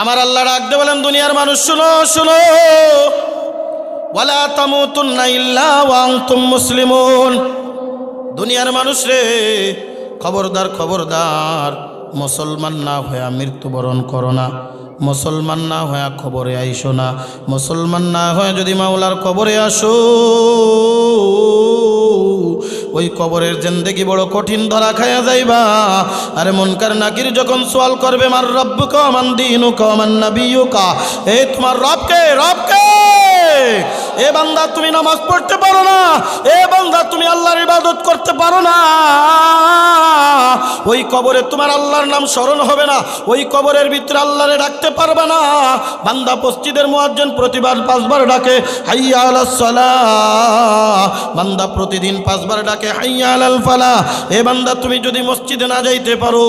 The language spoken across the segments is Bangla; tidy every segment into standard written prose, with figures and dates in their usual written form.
আমার আল্লাহ ডাক দিয়ে বলেন, দুনিয়ার মানুষ শুনো শুনো, ওয়ালা তামুতুন্না ইল্লা ওয়া আনতুম মুসলিমুন। দুনিয়ার মানুষ রে, খবরদার খবরদার, মুসলমান না হয়ে মৃত্যুবরণ করো না, মুসলমান না হয়ে কবরে আইসো না, মুসলমান না হয়ে যদি মাওলার কবরে আসো, ওই কবরের জিন্দেগি বড় কঠিন ধরা খায়া যাইবা। আরে মুনকার নাকির যখন সওয়াল করবে, মার রব্বুকা মান দীনুকা মান নাবিয়ুকা, এই তোমার রবকে, রবকে। এ বান্দা তুমি নামাজ পড়তে পারো না, এ বান্দা তুমি আল্লাহর ইবাদত করতে পারো না, ওই কবরে তোমার আল্লাহর নাম স্মরণ হবে না, ওই কবরের ভিতরে আল্লাহরে ডাকতে পারবে না। বান্দা মসজিদের মুয়াজ্জিন প্রতিবার 5 বার ডাকে হাইয়া আলাস সালাহ, বান্দা প্রতিদিন 5 বার ডাকে হাইয়া আলাল ফালাহ। এ বান্দা তুমি যদি মসজিদে না যাইতে পারো,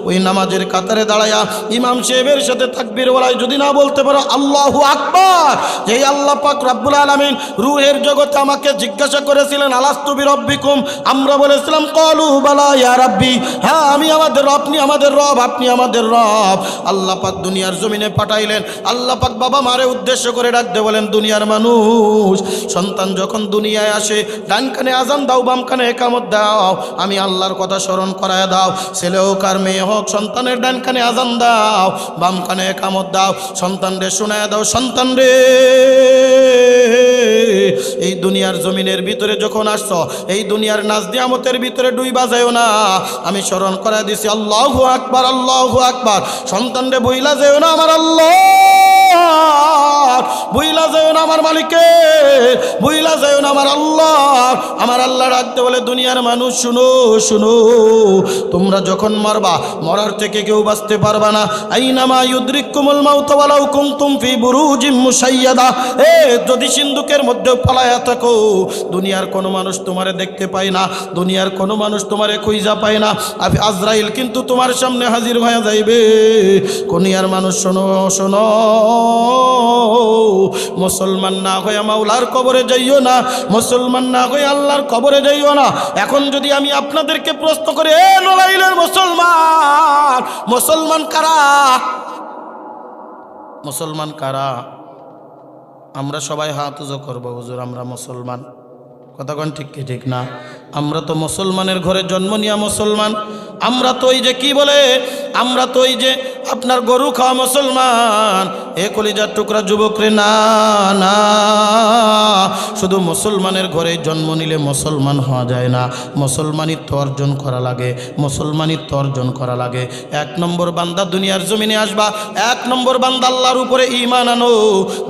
ওই নামাজের কাতারে দাঁড়ায়া ইমাম সাহেবের সাথে তাকবীর ওয়ালাই যদি না বলতে পারো আল্লাহু আকবার, যেই আল্লাহ পাক রব্বুল আলামিন রূহের জগতে আমাকে জিজ্ঞাসা করেছিলেন আলাস্তু বিরব্বিকুম, আমরা বলেছিলাম ক্বালু বালা ইয়া রাব্বি, হ্যাঁ আমি আমাদের রব, আপনি আমাদের রব, আপনি আমাদের রব। আল্লাহ পাক দুনিয়ার জমিনে পাঠাইলেন। আল্লাহ পাক বাবা মারে উদ্দেশ্য করে ডাকতে বলেন, দুনিয়ার মানুষ, সন্তান যখন দুনিয়ায় আসে, ডান কানে আজান দাও, বাম কানে ইকামত দাও, আমি আল্লাহর কথা স্মরণ করায় দাও। ছেলে হোক আর মেয়ে হোক, সন্তানের ডান কানে আজান দাও, বাম কানে ইকামত দাও, সন্তান রে শোনায় দাও, সন্তান রে এই দুনিয়ার জমিনের ভিতরে যখন আসছো, এই দুনিয়ার নাজ নিয়ামতের ভিতরে ডুইবা যায়ও না, আমি স্মরণ করায় দিছি আল্লাহু আকবার, আল্লাহু আকবার। সন্তান রে বইলা যায়ও না আমার আল্লাহ, বইলা যায়ও না আমার মালিকে, বইলা যায়ও না আমার আল্লাহ। আমার আল্লাহ ডাকতে বলে, দুনিয়ার মানুষ শুনো শুনো, তোমরা যখন মরবা, মরার থেকে কেউ বাঁচতে পারবা না। আইনামা ইউদরিকুমুল মাউত ওয়ালাউ কুনতুম ফি বুরুজিম মুশাইয়াদা, এ যদি সিন্ধুকের মধ্যে পালায়া থাকো, দুনিয়ার কোনো মানুষ তোমারে দেখতে পায় না, দুনিয়ার কোনো মানুষ তোমারে খুঁজা পায় না, আজরাইল কিন্তু তোমার সামনে হাজির হয়ে যাইবে। দুনিয়ার মানুষ শোনো শোনো, মুসলমান না হয়ে মাওলার কবরে যাইও না, মুসলমান না হয়ে আল্লাহর কবরে যাইও না। এখন যদি আমি আপনাদেরকে প্রশ্ন করি, এ নড়াইলের মুসলমান, মুসলমান কারা? মুসলমান কারা? আমরা সবাই হাত উঁচু করবো, হুজুর আমরা মুসলমান। কথা কোন ঠিক কি ঠিক না? আমরা তো মুসলমানের ঘরে জন্ম নিয়া মুসলমান। আমরা তো ওই যে কি বলে, আমরা তো ওই যে আপনার গরু খাওয়া মুসলমান। এ কলিজার টুকরা যুবক রে, না না, শুধু মুসলমানের ঘরে জন্ম নিলে মুসলমান হওয়া যায় না, মুসলমানিত্ব অর্জন করা লাগে, মুসলমানিত্ব অর্জন করা লাগে। 1 নম্বর বান্দা দুনিয়ার জমিনে আসবা, 1 নম্বর বান্দা আল্লাহর উপরে ঈমান আনো,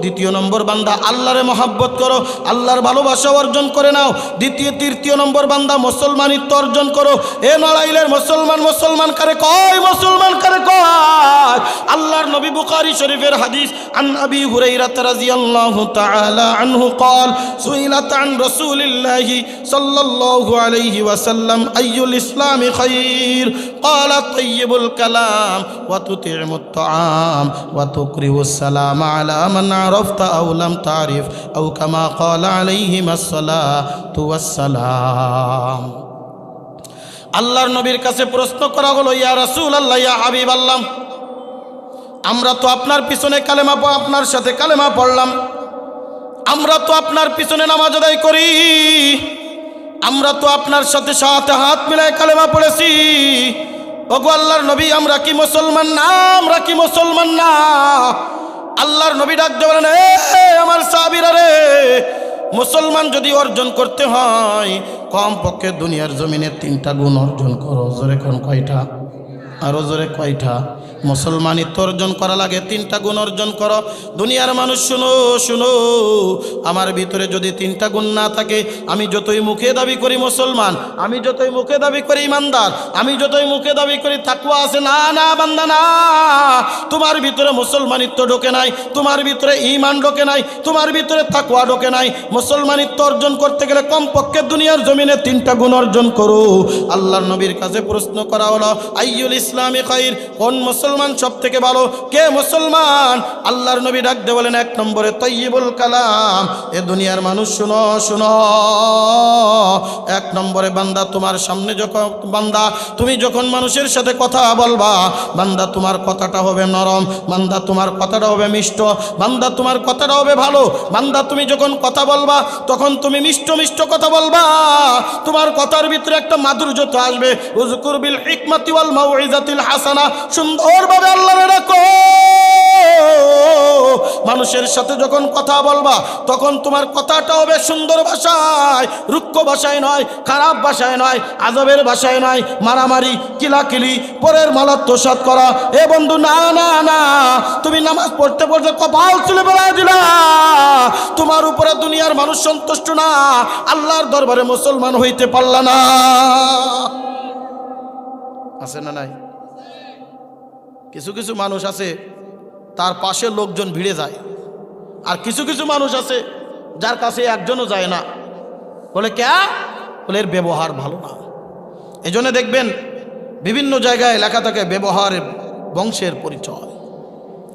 2 নম্বর বান্দা আল্লাহরে মহব্বত করো, আল্লাহর ভালোবাসা অর্জন করে নাও, 3 নম্বর বান্দা মুসলমানিত্ব অর্জন করো। এ নড়াইলের মুসলমান, মুসলমান কারে কয়? মুসলমান কারে কয়? আল্লাহর নবী বুখারী শরীফের হাদিস, আন আবি হুরায়রা রাদিয়াল্লাহু তাআলা আনহু قال سئلت عن رسول الله صلى الله عليه وسلم أي الإسلام خير قال طيب الكلام وتطعم الطعام وتقرئ السلام على من عرفت أو لم تعرف أو كما قال عليهم الصلاة والسلام। আল্লাহর নবীর কাছে প্রশ্ন করা হলো, ইয়া রাসূলুল্লাহ, ইয়া হাবিবাল্লাহ, আমরা তো আপনার পিছনে কালেমা, আপনার সাথে কালেমা পড়লাম, আমরা তো আপনার পিছনে নামাজ আদায় করি, আমরা তো আপনার সাথে সাথে হাত মিলায় কালেমা পড়েছি, ওগো আল্লাহর নবী, আমরা কি মুসলমান না? আমরা কি মুসলমান না? আল্লাহর নবী ডাক দিয়ে বলেন, এ আমার সাহাবীরা রে, মুসলমান যদি অর্জন করতে হয়, কমপক্ষে দুনিয়ার জমিনে 3টা গুণ অর্জন করো। জোরে কোন কয়টা? আরো জোরে কয়টা? মুসলমানিত্ব অর্জন করা লাগে, 3টা গুণ অর্জন করো। দুনিয়ার মানুষ শুনো শুনো, আমার ভিতরে যদি 3টা গুণ না থাকে, আমি যতই মুখে দাবি করি মুসলমান, আমি যতই মুখে দাবি করি ইমানদার, আমি যতই মুখে দাবি করি তাকওয়া আছে, না না বান্দা না, তোমার ভিতরে মুসলমানিত্ব ঢোকে নাই, তোমার ভিতরে ঈমান ঢোকে নাই, তোমার ভিতরে তাকওয়া ঢোকে নাই। মুসলমানিত্ব অর্জন করতে গেলে কমপক্ষে দুনিয়ার জমিনে 3টা গুণ অর্জন করো। আল্লাহর নবীর কাছে প্রশ্ন করা হলো, আইয়ুল ইসলামি খায়র, কোন মুসলমান মুসলমান সব থেকে ভালো? কে মুসলমান? আল্লাহর নবী ডাক দিয়ে বলেন, এক নম্বরে তয়্যিবুল কালাম। এ দুনিয়ার মানুষ শুনো শুনো, এক নম্বরে বান্দা তোমার সামনে যখন বান্দা তুমি যখন মানুষের সাথে কথা বলবা, বান্দা তোমার কথাটা হবে নরম, বান্দা তোমার কথাটা হবে মিষ্ট, বান্দা তোমার কথাটা হবে ভালো। বান্দা তুমি যখন কথা বলবা তখন তুমি মিষ্ট মিষ্ট কথা বলবা, তোমার কথার ভিতরে একটা মাধুর্যতা আসবে। উযকুর বিল হিকমাতি ওয়াল মাউইজাতিল হাসানা, সুন্দরভাবে আল্লাহরে রাখো। মানুষের সাথে যখন কথা বলবা তখন তোমার কথাটা হবে সুন্দর ভাষায়, রুক্ষ ভাষায় নয়, খারাপ ভাষায় নয়, আজবের ভাষায় নয়, মারামারি কিলাকিলি পরের মালাত্মসাৎ করা। এ বন্ধু, না না না, তুমি নামাজ পড়তে পড়তে কপাল চুলে বেড়ায় দিলা, তোমার উপরে দুনিয়ার মানুষ সন্তুষ্ট না, আল্লাহর দরবারে মুসলমান হইতে পারলা না। আছে না নাই? কিছু কিছু মানুষ আছে তার পাশে লোকজন ভিড়ে যায়, আর কিছু কিছু মানুষ আছে যার কাছে একজনও যায় না। বলে কে? বলে এর ব্যবহার ভালো না। এই জন্য দেখবেন বিভিন্ন জায়গায় লেখা থাকে ব্যবহারের বংশের পরিচয়।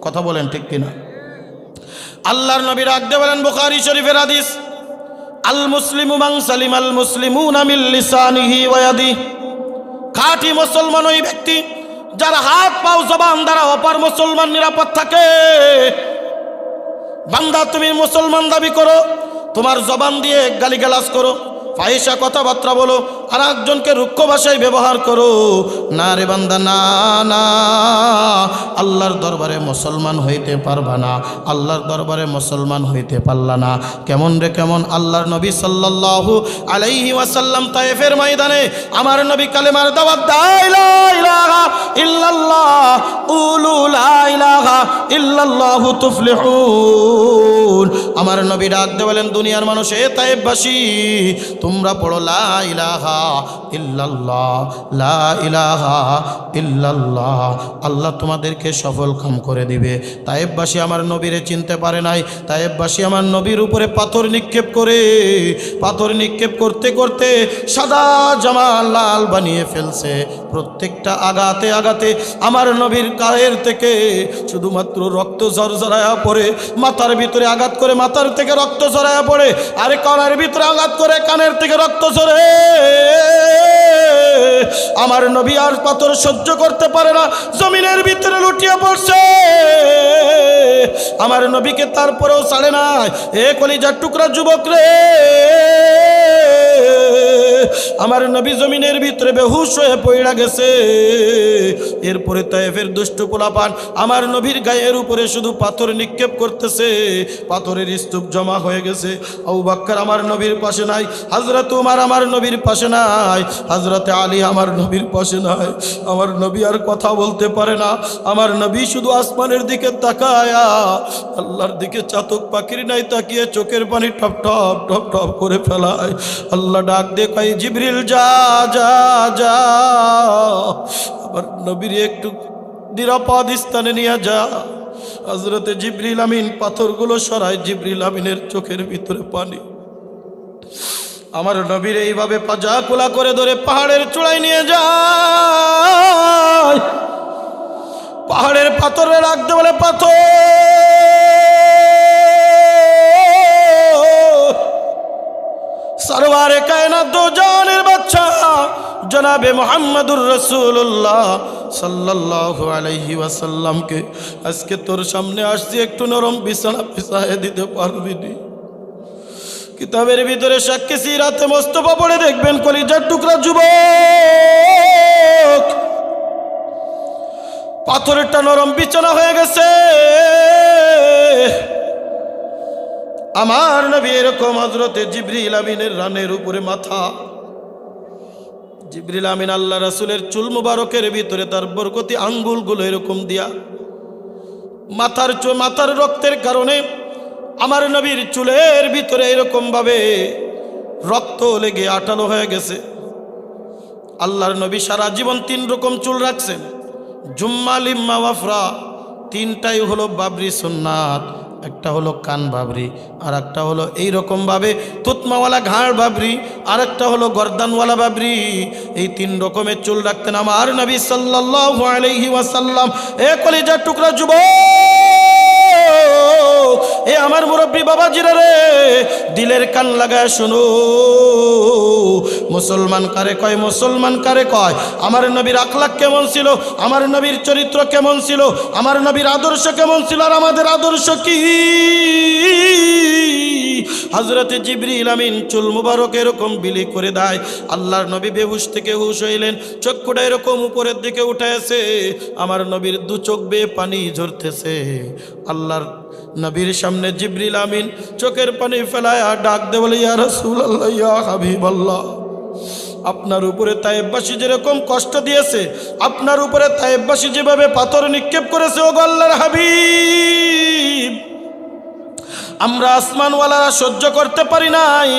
কথা বলেন ঠিক কিনা? আল্লাহর নবী রাখতে বলেন, বুখারী শরীফের হাদিস, আল মুসলিমু মান সালিমাল মুসলিমুনা মিন লিসানিহি ওয়া ইয়াদিহি। খাঁটি মুসলমান ওই ব্যক্তি যার হাত পাও জবান দ্বারা অপর মুসলমান নিরাপদ থাকে। বান্দা তুমি মুসলমান দাবি করো, তোমার জবান দিয়ে গালিগালাজ করো, ফাহিশা কথাবার্তা বলো, আর একজনকে রুক্ষ ভাষায় ব্যবহার করো, না রে বান্দা, না না, আল্লাহর দরবারে মুসলমান হইতে পারবা না, আল্লাহর দরবারে মুসলমান হইতে পারলা না। কেমন রে কেমন? আল্লাহর নবী সাল্লাল্লাহু আলাইহি ওয়াসাল্লাম তায়েফের ময়দানে আমার নবী কালেমার দাওয়াত দেয়, লা ইলাহা ইল্লাল্লাহ, কুলু লা ইলাহা ইল্লাল্লাহু তুফলিহুন। আমার নবী ডাক দিয়ে বলেন, দুনিয়ার মানুষ, এ তায়েফবাসী, তোমরা পড়ো লা ইলাহা ইল্লাল্লাহ, লা ইলাহা ইল্লাল্লাহ, আল্লাহ তোমাদেরকে সফল কাম করে দিবে। তায়েফবাসী আমার নবীরে চিনতে পারে নাই, তায়েফবাসী আমার নবীর উপরে পাথর নিক্ষেপ করে, পাথর নিক্ষেপ করতে করতে সাদা জামা লাল বানিয়ে ফেলছে। প্রত্যেকটা আঘাতে আঘাতে আমার নবীর গায়ের থেকে শুধুমাত্র রক্ত ঝরঝরায়া পড়ে, মাথার ভিতরে আঘাত করে মাথার থেকে রক্ত ঝরায়া পড়ে, আরে কানের ভিতরে আঘাত করে কানের থেকে রক্ত ঝরে। আমার নবী আর পাথর সহ্য করতে পারে না, জমিনের ভিতরে লুটিয়ে পড়ছে। আমার নবীকে তারপরেও ছাড়ে না। এ কলিজার টুকরা যুবক রে, আমার নবী জমিনের ভিতরে বেহুশ হয়ে পড়ে গেছে। এরপরে তায়েফের দুষ্ট পোলাপান আমার নবীর গায়ের উপরে শুধু পাথর নিক্ষেপ করতেছে, পাথরের স্তূপ জমা হয়ে গেছে। আবু বকর আমার নবীর পাশে নাই, হযরত উমর আমার নবীর পাশে নাই, হযরত আলী আমার নবীর পাশে নাই। আমার নবী আর কথা বলতে পারে না, আমার নবী শুধু আসমানের দিকে তাকায়া আল্লাহর দিকে চাতক পাখির নাই তাকিয়ে চোখের পানি টপ টপ টপ টপ করে ফেলায়। আল্লাহ ডাক দিয়ে কয়, জিবরিল যা যা যা, আমার নবীর একটু নিরাপদ স্থানে নিয়ে যা। হযরতে জিবরিল আমিন পাথরগুলো সরায়, জিবরিল আমিনের চোখের ভিতরে পানি। আমার নবীর এইভাবে পাজা কোলা করে ধরে পাহাড়ের চূড়ায় নিয়ে যায়। পাহাড়ের পাথরে রাখতে বলে, পাথর সরওয়ারে কায়নাত দো জানের বাদশা জনাবে মুহাম্মদুর রাসূলুল্লাহ সাল্লাল্লাহু আলাইহি ওয়াসাল্লামকে আজকে তোর সামনে আসছি, একটু নরম বিছানা বিছায়ে দিতে পারবি নি? কিতাবের ভিতরে সাক্ষী সিরাতে মোস্তফা পড়ে দেখবেন, কলিজার টুকরা যুবক, পাথরেরটা নরম বিছানা হয়ে গেছে। আমার নবী এরকম হযরতে জিবরিল আমিনের রানের উপরে মাথা, জিবরিল আমিন আল্লাহ রাসূলের চুল মুবারকের ভিতরে তার বরকতি আঙ্গুলগুলো এরকম দিয়া, মাথার রক্তের কারণে আমার নবীর চুলের ভিতরে এরকম ভাবে রক্ত লেগে আটালো হয়ে গেছে। আল্লাহর নবী সারা জীবন 3 রকম চুল রাখছেন, জুম্মা, লিম্মা, ওয়াফরা, 3টাই হলো বাবরি সুন্নাত। একটা হলো কান বাবরি, আর একটা হলো এইরকমভাবে তুতমাওয়ালা ঘাড় বাবরি, আর একটা হলো গর্দানওয়ালা বাবরি। এই 3 রকমের চুল রাখতেন আমার নবী সাল্লাল্লাহু আলাইহি ওয়াসাল্লাম। এ কলিজার টুকরা যুবক, এ আমার মুরব্বী বাবাজিরা রে, দিলের কান লাগায় শুনো। মুসলমান কারে কয়, মুসলমান কারে কয়? আমার নবীর আখলাক কেমন ছিল, আমার নবীর চরিত্র কেমন ছিল, আমার নবীর আদর্শ কেমন ছিল, আর আমাদের আদর্শ কি? হযরতে জিবরিল আমিন চুল মুবারক এরকম বিলি করে দেয়। আল্লাহর নবী বেহুশ থেকে হুশ হইলেন, চক্ষুটা এরকম উপরের দিকে উঠেছে, আমার নবীর 2 চোখ বেয়ে পানি ঝরতেছে। আল্লাহর নবীর সামনে জিবরিল আমিন চোখের পানি ফেলায় ডাক দে বলে, ইয়া রাসূলুল্লাহ, ইয়া হাবিবাল্লাহ, আপনার উপরে তায়েববাসী যেরকম কষ্ট দিয়েছে, আপনার উপরে তায়েববাসী যেভাবে পাথর নিক্ষেপ করেছে, ও আল্লাহর হাবিব, আমরা আসমানওয়ালারা সহ্য করতে পারি নাই,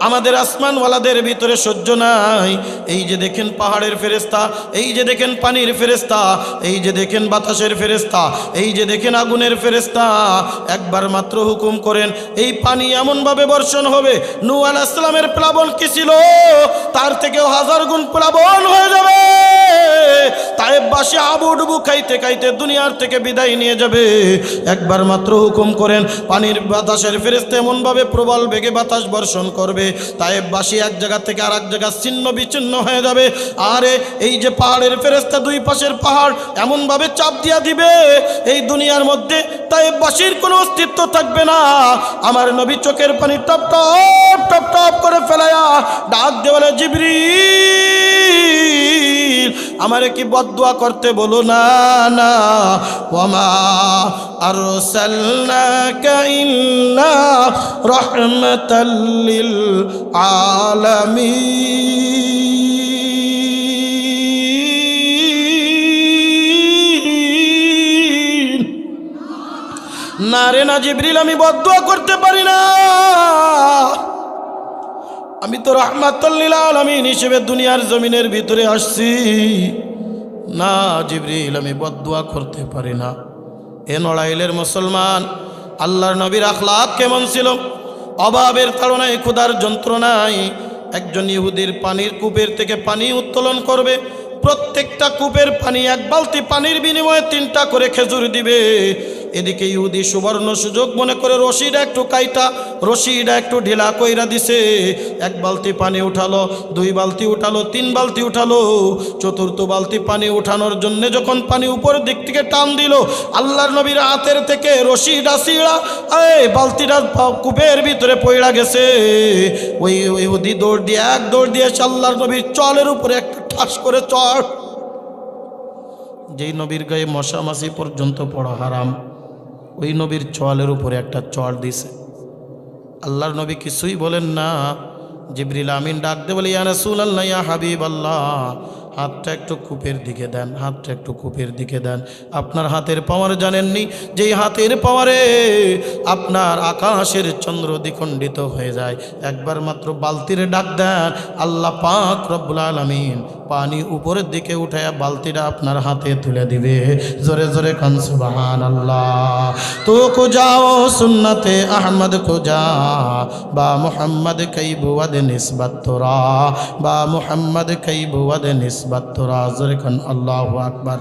আমাদের আসমানওয়ালাদের ভিতরে সহ্য নাই। এই যে দেখেন পাহাড়ের ফেরেশতা, এই যে দেখেন পানির ফেরেশতা, এই যে দেখেন বাতাসের ফেরেশতা, এই যে দেখেন আগুনের ফেরেশতা, একবার মাত্র হুকুম করেন, এই পানি এমনভাবে বর্ষণ হবে, নূহ আলাইহিস সালামের প্লাবন কি ছিল, তার থেকেও 1000 গুণ প্লাবন হয়ে যাবে। তায়েববাসী আবুডুবু খাইতে খাইতে দুনিয়ার থেকে বিদায় নিয়ে যাবে। একবার মাত্র হুকুম করেন, পানির বাতাসের ফেরেশতা এমনভাবে প্রবল বেগে বাতাস বর্ষণ করবে, তায়েববাসী এক জায়গা থেকে আর এক জায়গা ছিন্ন বিচ্ছিন্ন হয়ে যাবে। আরে এই যে পাহাড়ের ফেরেশতা 2 পাশের পাহাড় এমনভাবে চাপ দিয়া দিবে, এই দুনিয়ার মধ্যে তায়েববাসীর কোনো অস্তিত্ব থাকবে না। আমার নবী চোখের পানি টপ টপ টপ টপ করে ফেলায়া ডাক দিয়ে বলে, জিবরিল, আমারে কি বদদুয়া করতে বলো না? না, ওয়ামা আরসালনাকা ইল্লা রাহমাতাল লিল আলামিন। না রে না জিবরিল, আমি বদদুয়া করতে পারি না, আমি তো রাহমাতুল লিল আলামিন হিসেবে দুনিয়ার জমিনের ভিতরে আসছি। না জিবরিল, আমি বদদুয়া করতে পারি না। এ নড়াইলের মুসলমান, আল্লাহর নবীর আখলাক কেমন ছিল? অভাবের তাড়নায়, ক্ষুধার যন্ত্রণায় একজন ইহুদির পানির কূপের থেকে পানি উত্তোলন করবে, প্রত্যেকটা কূপের পানি 1 বালতি পানির বিনিময়ে 3টা করে খেজুর দিবে। এদিকে ইহুদি সুবর্ণ সুযোগ মনে করে রশিটা একটু কাইটা, রশিটা একটু ঢিলা কইরা দিছে। 1 বালতি পানি উঠালো, 2 বালতি উঠালো, 3 বালতি উঠালো, 4র্থ বালতি পানি উঠানোর জন্য যখন পানি উপরের দিক থেকে টান দিল, আল্লাহর নবীর হাতের থেকে রশিটা ছিঁড়া এই বালতিটা কূপের ভিতরে পড়া গেছে। ওই ইহুদি দৌড় দিয়ে আল্লাহর নবীর চলের উপরে একটা ঠাস করে চড়, যেই নবীর গায়ে মশা মাছি পর্যন্ত পড়া হারাম, ওই নবীর চোয়ালের উপরে একটা চড় দিছে। আল্লাহর নবী কিছুই বলেন না। জিবরিল আমিন ডাক দে বলে, ইয়া রাসূলুল্লাহ, ইয়া হাবিবাল্লাহ, হাতটা একটু কূপের দিকে দেন, হাতটা একটু কূপের দিকে দেন। আপনার হাতের পাওয়ার জানেননি, যেই হাতের পাওয়ারে আপনার আকাশের চন্দ্র দ্বিখণ্ডিত হয়ে যায়। একবার মাত্র বালতিরে ডাক দেন, আল্লাহ পাক রব্বুল আলামিন পানি উপরের দিকে উঠায়া বালতিটা আপনার হাতে তুলে দিবে। জোরে জোরে কান সুবহানাল্লাহ। তো কো যাও সুন্নতে আহমদ কো যা, বা মুহাম্মদ কই বুয়াদ নিসবত তোরা, বা মুহাম্মদ কই বুয়াদ নিসবত তোরা। জোরে কান আল্লাহু আকবার।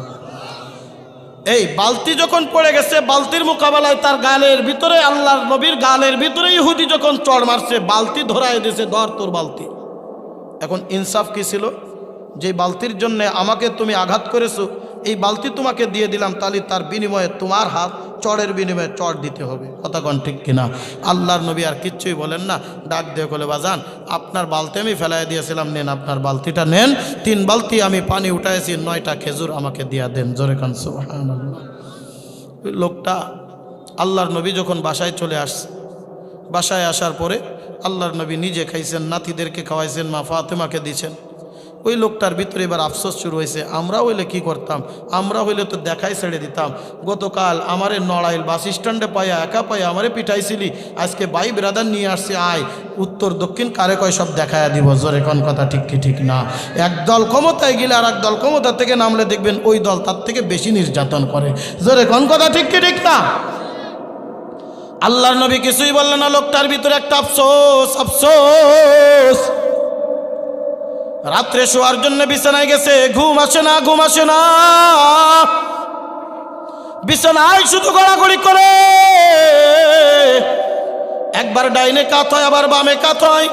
এই বালতি যখন পড়ে গেছে, বালতির মোকাবেলায় তার গালের ভিতরে, আল্লাহর নবীর গালের ভিতরে ইহুদি যখন চড় মারছে, বালতি ধরায় দিয়েছে, ধর তোর বালতি। এখন ইনসাফ কি ছিল? যে বালতির জন্য আমাকে তুমি আঘাত করেছো, এই বালতি তোমাকে দিয়ে দিলাম, তাহলে তার বিনিময়ে তোমার হাত চড়ের বিনিময়ে চড় দিতে হবে। কথা কোন ঠিক কিনা? আল্লাহর নবী আর কিচ্ছুই বলেন না, ডাক দিয়ে বলে, বাজান আপনার বালতি আমি ফেলাই দিয়েছিলাম, নেন আপনার বালতিটা নেন, 3 বালতি আমি পানি উঠাইছি, 9টা খেজুর আমাকে দিয়া দেন। জোরে কান সুবহানাল্লাহ। ওই লোকটা আল্লাহর নবী যখন বাসায় চলে আসছে, বাসায় আসার পরে আল্লাহর নবী নিজে খাইছেন, নাতিদেরকে খাওয়াইছেন, মা ফাতেমাকে দিয়েছেন। ওই লোকটার ভিতরে এবার আফসোস শুরু হয়েছে, আমরা হইলে কি করতাম, আমরা হইলে তো দেখাই ছেড়ে দিতাম। গতকাল আমারে নড়াইল বাস স্ট্যান্ডে পাইয়া, একা পাইয়া আমারে পিঠাইছিলি, আজকে ভাই ব্রাদার নিয়ে আসছে, আয় উত্তর দক্ষিণ কারে কয় সব দেখায়া দিব। জোরে কোন কথা ঠিক কি ঠিক না? একদল ক্ষমতায় গেলে আর একদল ক্ষমতা থেকে নামলে দেখবেন ওই দল তার থেকে বেশি নির্যাতন করে। জোরে কোন কথা ঠিক কি ঠিক না? আল্লাহর নবী কিছুই বললেন না। লোকটার ভিতরে একটা আফসোস, আফসোস। রাত্রে শোয়ার জন্য বিছানায় গেছে, ঘুম আসে না, ঘুম আসে না। বিছানায় শুধু গড়াগড়ি করে, একবার ডাইনে কাত হয়, আবার বামে কাত হয়।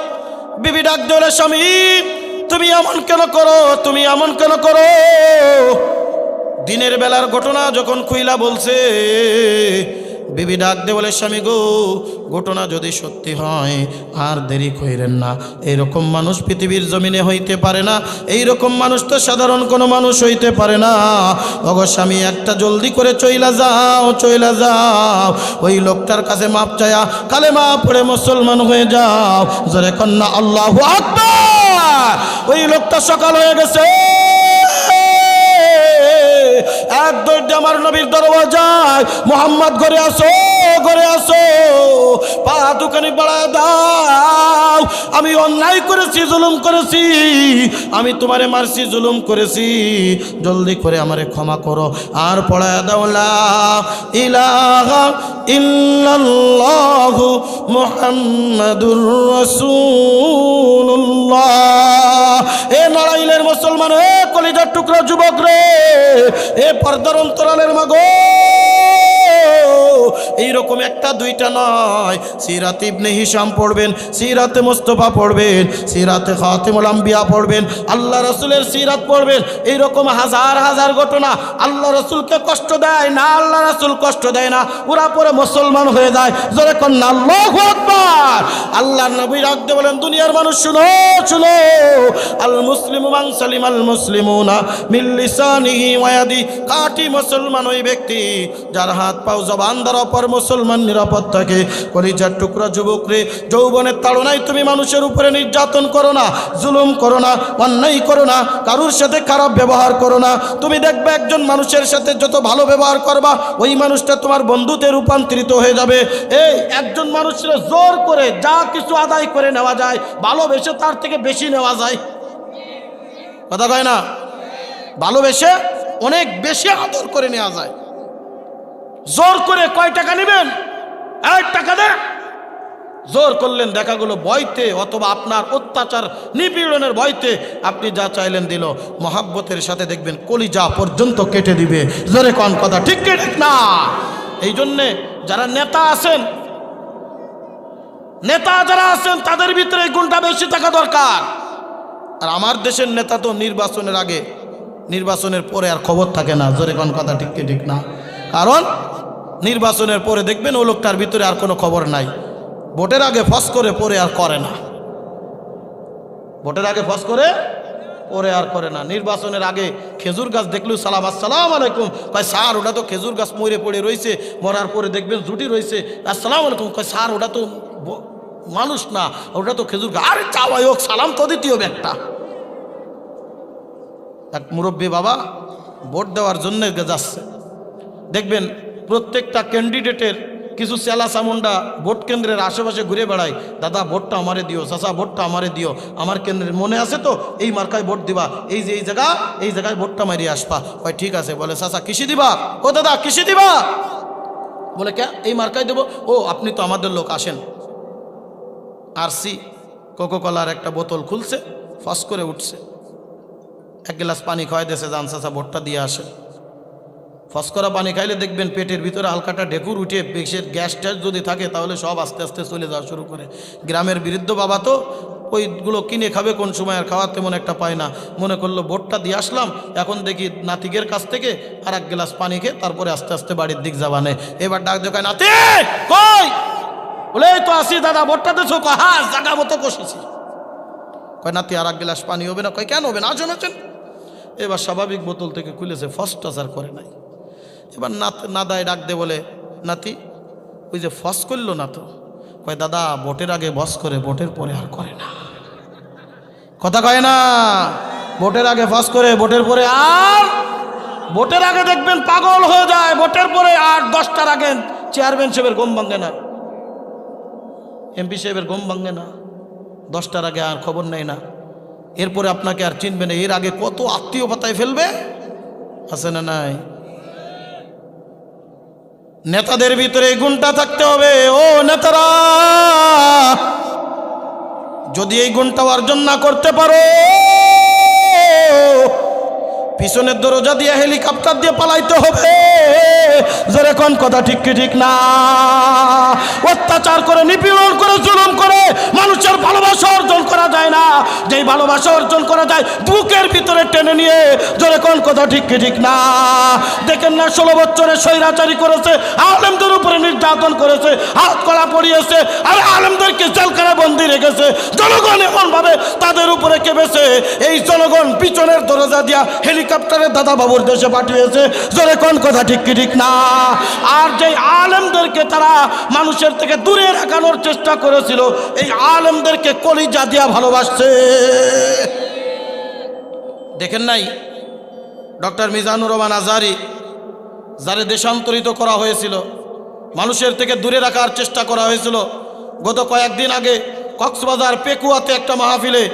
বিবি ডাক দিলে, স্বামী তুমি এমন কেন করো, তুমি এমন কেন করো? দিনের বেলার ঘটনা যখন খুইলা বলছে, বিবি ডাক দে বলে, স্বামী গো, ঘটনা যদি সত্যি হয় আর দেরি কইরেন না। এইরকম মানুষ পৃথিবীর জমিনে হইতে পারে না, এইরকম মানুষ তো সাধারণ কোনো মানুষ হইতে পারে না। ওগো স্বামী, একটা জলদি করে চইলা যাও, চইলা যাও। ওই লোকটার কাছে মাপ চায়া কালেমা পড়ে মুসলমান হয়ে যাও। জোরে কন্যা আল্লাহু আকবার। ওই লোকটা সকাল হয়ে গেছে, এক দৌড়ে আমার নবীর দরওয়াজায়, মোহাম্মদ ঘরে আসো, ঘরে আসো, পা দুখানি বাড়ায় দাও। আমি অন্যায় করেছি, জুলুম করেছি, আমি তোমারে মারছি, জুলুম করেছি, জলদি করে আমারে ক্ষমা করো। আর পড়ায় দাও লা ইলাহা ইল্লাল্লাহু মুহাম্মাদুর রাসূলুল্লাহ। এ নারাইলের মুসলমান, এ কলিজার টুকরা যুবক রে, এ পর্দার অন্তরালের মাগো, এইরকম একটা দুইটা নয়, সিরাত ইবনে হিশাম পড়বেন, সিরাতে মুস্তাফা পড়বেন, সিরাতে খাতিমুল আম্বিয়া পড়বেন, আল্লাহ রাসূলের সিরাত পড়বেন। এইরকম হাজার হাজার ঘটনা। আল্লাহ রাসূলকে কষ্ট দেয় না, আল্লাহ রাসূল কষ্ট দেয় না, ওরা পরে মুসলমান হয়ে যায়। জোরে কন্না আল্লাহু আকবার। আল্লাহর নবী রাখতে বলেন, দুনিয়ার মানুষ শুনো, শুনো, আল মুসলিমু মান সালিমাল মুসলিমুনা মিন লিসানিহি ওয়া ইয়াদি। কাটি মুসলমান ওই ব্যক্তি যার হাত পাও জবান দ্বারা অপর মুসলমান নিরাপদ থাকে। কলিজার টুকরা যুবক রে, যৌবনের তাড়নায় তুমি মানুষের উপরে নির্যাতন করো না, জুলুম করো না, অন্যায় করো না, কারুর সাথে খারাপ ব্যবহার করো না। তুমি দেখবে একজন মানুষের সাথে যত ভালো ব্যবহার করবা, ওই মানুষটা তোমার বন্ধুতে রূপান্তরিত হয়ে যাবে। এই একজন মানুষের জোর করে যা কিছু আদায় করে নেওয়া যায়, ভালোবেসে তার থেকে বেশি নেওয়া যায়। কথা কয় না? ভালোবেসে অনেক বেশি আদর করে নেওয়া যায়। জোর করে কয় টাকা নেবেন, 1 টাকা দে, জোর করলেন, দেখা গেল ভয়তে অথবা আপনার অত্যাচার নিপীড়নের ভয়তে আপনি যা চাইলেন দিল। মহাব্বতের সাথে দেখবেন কলিজা পর্যন্ত কেটে দিবে। জোরে কোন কথা ঠিক কি ঠিক না? এই জন্যে যারা নেতা আছেন, নেতা যারা আছেন, তাদের ভিতরে এই গুণটা বেশি থাকা দরকার। আর আমার দেশের নেতা তো নির্বাচনের আগে, নির্বাচনের পরে আর খবর থাকে না। জোরে কোন কথা ঠিক কি ঠিক না? কারণ নির্বাচনের পরে দেখবেন ও লোকটার ভিতরে আর কোনো খবর নাই। ভোটের আগে ফস করে, পরে আর করে না। ভোটের আগে ফস করে, পরে আর করে না। নির্বাচনের আগে খেজুর গাছ দেখলেও সালাম, আসসালাম আলাইকুম কয়, স্যার ওটা তো খেজুর গাছ মরে পড়ে রয়েছে, মরার পরে দেখবেন জুটি রয়েছে, আসসালাম আলাইকুম কয়, স্যার ওটা তো মানুষ না, ওটা তো খেজুর গাছ। আরে চাওয়াই হোক, সালাম তো দিতে হবে একটা। এক মুরব্বী বাবা ভোট দেওয়ার জন্য যাচ্ছে, দেখবেন প্রত্যেকটা ক্যান্ডিডেটের কিছু চেলা চামুন্ডা ভোট কেন্দ্রের আশেপাশে ঘুরে বেড়ায়, দাদা ভোটটা আমারে দিও, চাচা ভোটটা আমারে দিও, আমার কেন্দ্রের মনে আছে তো, এই মার্কায় ভোট দিবা, এই যে এই জায়গায় ভোটটা মারিয়ে আসবা। কয় ঠিক আছে। বলে চাচা কৃষি দিবা? ও দাদা কৃষি দিবা? বলে কে? এই মার্কায় দেবো। ও আপনি তো আমাদের লোক, আসেন। আরসি কোকোকলার একটা বোতল খুলছে, ফস করে উঠছে, 1 গ্লাস পানি খাওয়াই দিয়েছে, যান চাচা ভোটটা দিয়ে আসে। ফসকরা পানি খাইলে দেখবেন পেটের ভিতরে হালকাটা ঢেকুর উঠে, পেশের গ্যাস ট্যাস যদি থাকে তাহলে সব আস্তে আস্তে চলে যাওয়া শুরু করে। গ্রামের বৃদ্ধ বাবা তো ওইগুলো কিনে খাবে কোন সময়, আর খাওয়ার তেমন একটা পায় না। মনে করলো ভোটটা দিয়ে আসলাম, এখন দেখি নাতিকের কাছ থেকে আর 1 গ্লাস পানি খেয়ে তারপরে আস্তে আস্তে বাড়ির দিক যাবানে। এবার ডাক দেখায়, নাতি কই? বলে এই তো আসি দাদা, ভোটটা দেছো? কয় হ্যাঁ, জাগা মতো বসেছি। কয় নাতি আর 1 গ্লাস পানি হবে না? কয় কেন হবে না, আসেন আসেন। এবার স্বাভাবিক বোতল থেকে খুলেছে, ফার্স্ট টাচার করে নাই। এবার নাদায় ডাক দে বলে, নাতি ওই যে ফস করলো না তো? কয় দাদা ভোটের আগে বস করে, ভোটের পরে আর করে না। কথা কয় না? ভোটের আগে ফস করে, ভোটের পরে আর, ভোটের আগে দেখবেন পাগল হয়ে যায়, ভোটের পরে আর 10টার আগে চেয়ারম্যান সাহেবের ঘুম ভাঙে না, এমপি সাহেবের ঘুম ভাঙে না, 10টার আগে আর খবর নেই না। এরপরে আপনাকে আর চিনবে না। এর আগে কত আত্মীয় পাতায় ফেলবে, আছে না নাই? নেতাদের ভিতরে এই গুণটা থাকতে হবে। ও নেতারা, যদি এই গুণটা অর্জন না করতে পারো, পিছনের দরজা দিয়ে হেলিকপ্টার দিয়ে পালাইতে হবে। যেরকম কথা ঠিক কি ঠিক না? অত্যাচার করে, নিপীড়ন করে, জুলুম করে মানুষের ভালোবাসা অর্জন করা যায় না। যেই ভালোবাসা অর্জন করা যায় বুকের ভিতরে টেনে নিয়ে। যেরকম কথা ঠিক কি ঠিক না? দেখেন না, 16 বছরে স্বৈরাচারী করেছে, আলেমদের উপরে নির্যাতন করেছে, হাত কড়া পড়িয়েছে, আর আলেমদেরকে জেলখানায় বন্দি রেখেছে। জনগণ এমন ভাবে তাদের উপরে কেঁপেছে, এই জনগণ পিছনের দরজা দিয়া হেলিকপ্টারে দাদা বাবুর দেশে পাঠিয়েছে। জোরে কোন কথা ঠিক কি ঠিক না? আর যে আলেমদেরকে তারা মানুষের থেকে দূরে রাখানোর চেষ্টা করেছিল, এই আলেমদেরকে কলিজা দিয়া ভালোবাসছে। দেখেন নাই ডক্টর মিজানুর রহমান আজহারী, যারে দেশান্তরিত করা হয়েছিল, মানুষের থেকে দূরে রাখার চেষ্টা করা হয়েছিল। গত কয়েকদিন আগে কক্সবাজার পেকুয়াতে একটা মাহফিলে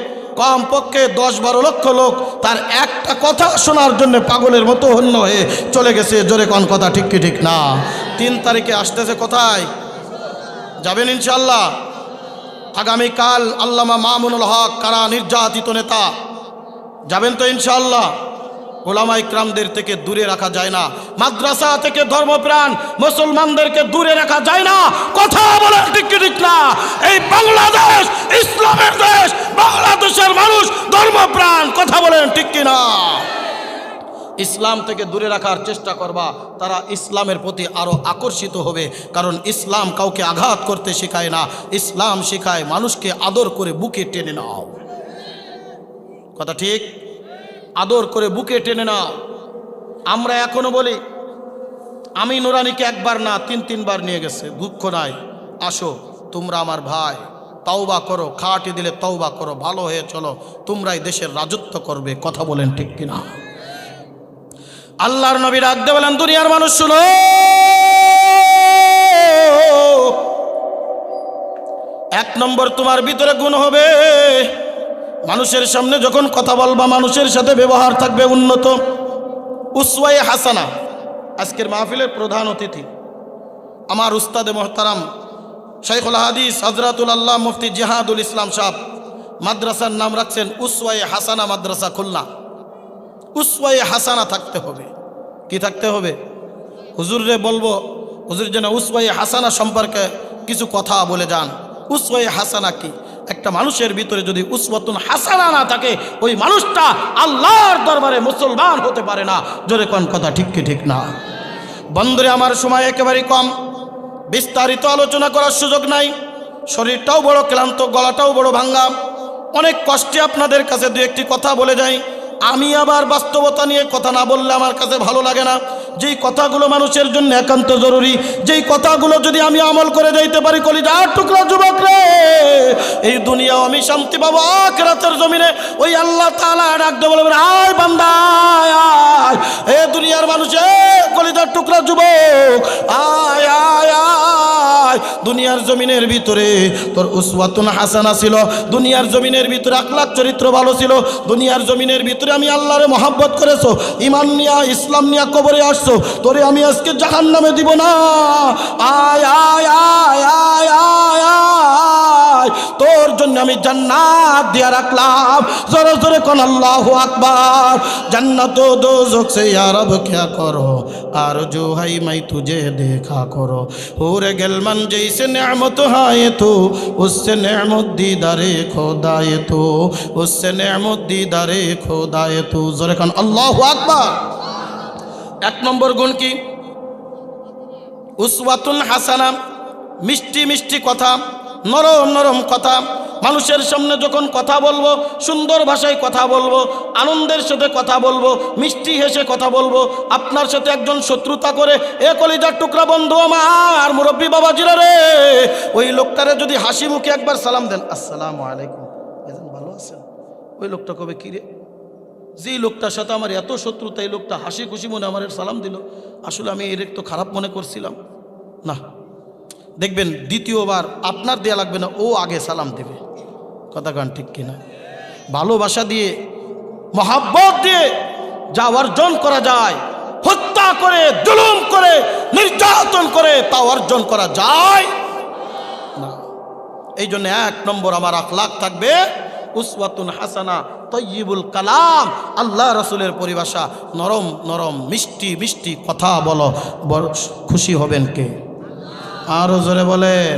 কমপক্ষে 10-12 লক্ষ লোক তার একটা কথা শোনার জন্য পাগলের মতো হন্য হয়ে চলে গেছে। জোরে কোন কথা ঠিক কি ঠিক না? 3 তারিখে আসতেছে, কোথায় যাবেন ইনশাআল্লাহ? আগামীকাল আল্লামা মামুনুল হক, কারা নির্যাতিত নেতা, যাবেন তো ইনশাআল্লাহ? ওলামা ইকরামদের থেকে দূরে রাখা যায় না, মাদ্রাসা থেকে ধর্মপ্রাণ মুসলমানদেরকে দূরে রাখা যায় না। কথা বলেন ঠিক কি ঠিক না? এই বাংলাদেশ ইসলামের দেশ, বাংলাদেশের মানুষ ধর্মপ্রাণ। কথা বলেন ঠিক কি না? ইসলাম থেকে দূরে রাখার চেষ্টা করবা, তারা ইসলামের প্রতি আরো আকর্ষিত হবে। কারণ ইসলাম কাউকে আঘাত করতে শেখায় না, ইসলাম শেখায় মানুষকে আদর করে বুকে টেনে নাও। কথা ঠিক? আদর করে বুকে টেনে নাও। আমরা এখনো বলি, আমি নুরানিকে একবার না 3 বার নিয়ে গেছে, দুঃখ নাই, আসো তোমরা আমার ভাই, তওবা করো, খাটি দিলে তওবা করো, ভালো হয়ে চলো, তোমরাই দেশের রাজত্ব করবে। কথা বলেন ঠিক কিনা? আল্লাহর নবী ডাক দিয়ে বলেন, দুনিয়ার মানুষ শুনো, এক নম্বর তোমার ভিতরে গুণ হবে, মানুষের সামনে যখন কথা বলবা, মানুষের সাথে ব্যবহার থাকবে উন্নত। উসওয়ায়ে হাসানা। আজকের মাহফিলের প্রধান অতিথি আমার উস্তাদে মোহতারাম শাইখুল হাদিস হযরতুল আল্লাহ মুফতি জিহাদুল ইসলাম সাহেব, মাদ্রাসার নাম রাখছেন উসওয়ায়ে হাসানা মাদ্রাসা খুলনা। উসওয়ায়ে হাসানা থাকতে হবে। কি থাকতে হবে? হুজুরে বলবো, হুজুর যেন উসওয়ায়ে হাসানা সম্পর্কে কিছু কথা বলে যান। উসওয়ায়ে হাসানা কি? একটা মানুষের ভিতরে যদি উসওয়াতুন হাসানা না থাকে, ওই মানুষটা আল্লাহর দরবারে মুসলমান হতে পারে না। জোরে কোন কথা ঠিক কি ঠিক না? বন্ধুরে আমার সময় একেবারেই কম, বিস্তারিত আলোচনা করার সুযোগ নাই। শরীরটাও বড় ক্লান্ত, গলাটাও বড় ভাঙ্গা। অনেক কষ্টে আপনাদের কাছে 2-1টি কথা বলে যাই। আমি আবার বাস্তবতা নিয়ে কথা না বললে আমার কাছে ভালো লাগে না। যেই কথাগুলো মানুষের জন্য একান্ত জরুরি, যেই কথাগুলো যদি আমি আমল করে যাইতে পারি, কলিজার টুকরা যুবক রে, এই দুনিয়াও আমি শান্তি পাবো, আখিরাতের জমিনে ওই আল্লাহ তাআলা ডাক দিয়ে বলবেন, আয় বান্দা আয়। এ দুনিয়ার মানুষ, এ কলিজার টুকরা যুবক, আয় আয় আয়। দুনিয়ার জমিনের ভিতরে তোর উসওয়াতুন হাসানা ছিল, দুনিয়ার জমিনের ভিতরে আখলাক চরিত্র ভালো ছিল, দুনিয়ার জমিনের ভিতরে আমি আল্লাহরে মহব্বত করেছো, ঈমান নিয়া ইসলাম নিয়া কবরে আসছো, তোরে আমি আজকে জাহান্নামে দিব না। আয় আয় আয় আয় আয় আয়, তোর জন্য আমি জান্নাত দিয়া রাখলাম। জোরে জোরে কোন আল্লাহু আকবার। জান্নাত ও দোজখ সে ইয়া রব क्या करो, आरज़ू है मैं तुझे देखा करो, होरे गलमन जैसे नेमत है तो उससे नेमत दीदारे खुदाए तो, उससे नेमत दीदारे खुदाए तो। जोरे खान अल्लाहु আকবার। 1 নম্বর গুণ কি? উসওয়াতুন হাসানা। মিষ্টি মিষ্টি কথা, নরম নরম কথা। মানুষের সামনে যখন কথা বলবো, সুন্দর ভাষায় কথা বলবো, আনন্দের সাথে কথা বলবো, মিষ্টি হেসে কথা বলবো। আপনার সাথে একজন শত্রুতা করে, এ কলিজার টুকরা বন্ধু আমার, মুরব্বী বাবাজিরা রে, ওই লোকটারে যদি হাসি মুখে একবার সালাম দেন, আসসালামু আলাইকুম, ভালো আছেন, ওই লোকটা কবে কি রে, যেই লোকটার সাথে আমার এত শত্রুতা, এই লোকটা হাসি খুশি মনে আমার সালাম দিল, আসলে আমি এর একটু খারাপ মনে করছিলাম না। দেখবেন দ্বিতীয়বার আপনার দেয়া লাগবে না, ও আগে সালাম দেবে। কথা গান ঠিক কিনা? ভালোবাসা দিয়ে, মহাব্বত দিয়ে যা অর্জন করা যায়, হত্যা করে, জুলুম করে, নির্যাতন করে তা অর্জন করা যায় না। এই জন্য 1 নম্বর আমার আখলাক থাকবে উসওয়াতুন হাসানা, তয়্যিবুল কালাম। আল্লাহ রাসূলের পরিভাষা, নরম নরম মিষ্টি মিষ্টি কথা বলো, বড় খুশি হবেন কে? আরো জোরে বলেন।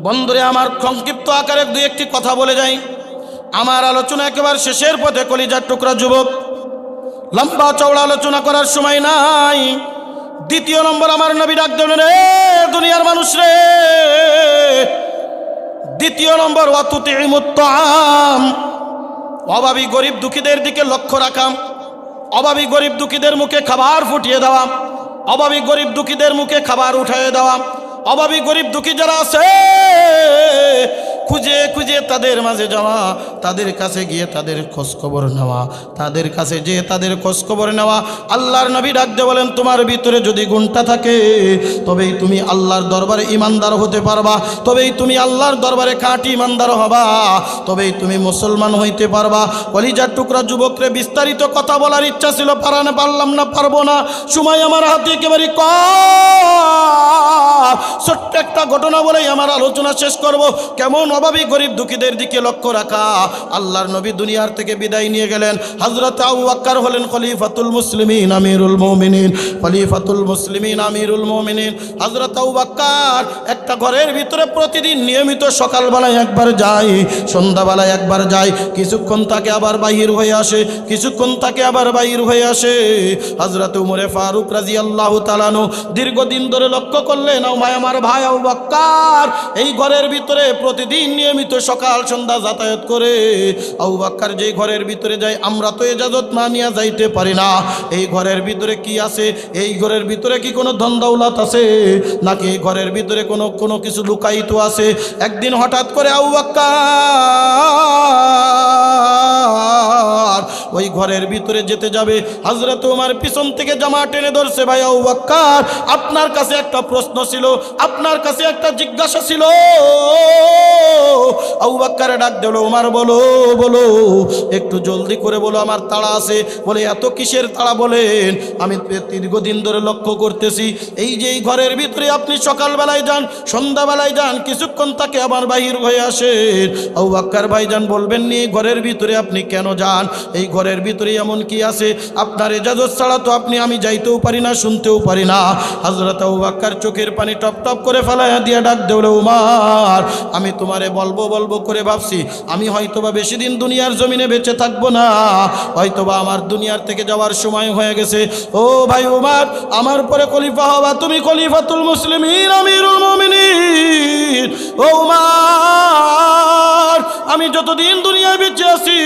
বন্ধুরে আমার, সংক্ষিপ্ত আকারে 2-1টি কথা বলে যাই। আমার আলোচনা একেবারে শেষের পথে, কলিজার টুকরা যুবক। লম্বা চওড়া আলোচনা করার সময় নাই। 2 নম্বর আমার নবী ডাক দেন, রে দুনিয়ার মানুষ রে। 2 নম্বর, ওয়াতুতিমুত তাআম, অভাবী গরিব দুঃখীদের দিকে লক্ষ্য রাখা, অভাবী গরিব দুঃখীদের মুখে খাবার ফুটিয়ে দেওয়া, অভাবী গরিব দুঃখীদের মুখে খাবার উঠিয়ে দেওয়া, অভাবী গরিব দুঃখী যারা আছে খুঁজে খুঁজে তাদের মাঝে যাওয়া, তাদের কাছে গিয়ে তাদের খোঁজখবর নেওয়া, তাদের কাছে যেয়ে তাদের খোঁজখবর নেওয়া। আল্লাহর নবী ডাক দিয়ে বলেন, তোমার ভিতরে যদি গুণটা থাকে তবেই তুমি আল্লাহর দরবারে ইমানদার হতে পারবা, তবেই তুমি আল্লাহর দরবারে খাঁটি ইমানদার হবা, তবেই তুমি মুসলমান হইতে পারবা। কলিজার টুকরা যুবকরে, বিস্তারিত কথা বলার ইচ্ছা ছিল, পারলাম না, পারবো না, সময় আমার হাতে একেবারে কম। ছোট্ট একটা ঘটনা বলেই আমার আলোচনা শেষ করব। কেমন অভাবী গরিব দুঃখীদের দিকে লক্ষ্য রাখা। আল্লাহর নবী দুনিয়ার থেকে বিদায় নিয়ে গেলেন। হযরত আবু বকর হলেন খলিফাতুল মুসলিমিন, আমিরুল মুমিনিন, খলিফাতুল মুসলিমিন, আমিরুল মুমিনিন। হযরত আবু বকর একটা ঘরের ভিতরে প্রতিদিন নিয়মিত সকালবেলায় একবার যায়, সন্ধ্যাবেলায় একবার যায়, কিছুক্ষণ তাকে আবার বাহির হয়ে আসে, কিছুক্ষণ তাকে আবার বাহির হয়ে আসে। হযরত উমরে ফারুক রাদিয়াল্লাহু তাআলা আনহু দীর্ঘদিন ধরে লক্ষ্য করলেন, আমার ভাই আবু বকর এই ঘরের ভিতরে প্রতিদিন নিয়মিত সকাল সন্ধ্যা যাতায়াত করে। আবু বকর যেই ঘরের ভিতরে যায়, আমরা তো ইজাজত না নিয়ে যাইতে পারি না। এই ঘরের ভিতরে কি আছে? এই ঘরের ভিতরে কি কোনো ধন দৌলত আছে, নাকি এই ঘরের ভিতরে কোনো কিছু লুকায়িত আছে? একদিন হঠাৎ করে আবু বকর ওই ঘরের ভিতরে যেতে যাবে, হযরত ওমর পিছন থেকে জামা টেনে ধরছে, ভাই আবু বকর আপনার কাছে একটা প্রশ্ন ছিল, আপনার কাছে একটা জিজ্ঞাসা ছিল। আবু বকর ডাক দিল, ওমর বলো বলো, একটু জলদি করে বলো, আমার তাড়া আছে। বলে, এত কিসের তাড়া বলেন? আমি দীর্ঘদিন ধরে লক্ষ্য করতেছি, এই যে এই ঘরের ভিতরে আপনি সকালবেলায় যান, সন্ধ্যাবেলায় যান, কিছুক্ষণ তাকে আবার বাহির হয়ে আসেন। আবু বকর ভাইজান বলবেন নি, ঘরের ভিতরে আপনি কেন যান? এই ঘরের ভিতরে এমন কি আছে? আপনার ইজাজত ছাড়া তো আমি যাইতেও পারি না, শুনতেও পারি না। হযরত আবু বকর চোখের পানি টপ টপ করে ফেলাইয়া দিয়া ডাক দেওয়া, উমর আমি তোমারে বলবো বলবো করে ভাবছি, আমি হয়তোবা বেশি দিন দুনিয়ার জমিনে বেঁচে থাকবো না, হয়তোবা আমার দুনিয়ার থেকে যাওয়ার সময় হয়ে গেছে। ও ভাই উমর, আমার পরে খলিফা হবা তুমি, খলিফাতুল মুসলিমিন, আমিরুল মুমিনিন। ও উমর, আমি যতদিন দুনিয়ায় বেঁচে আছি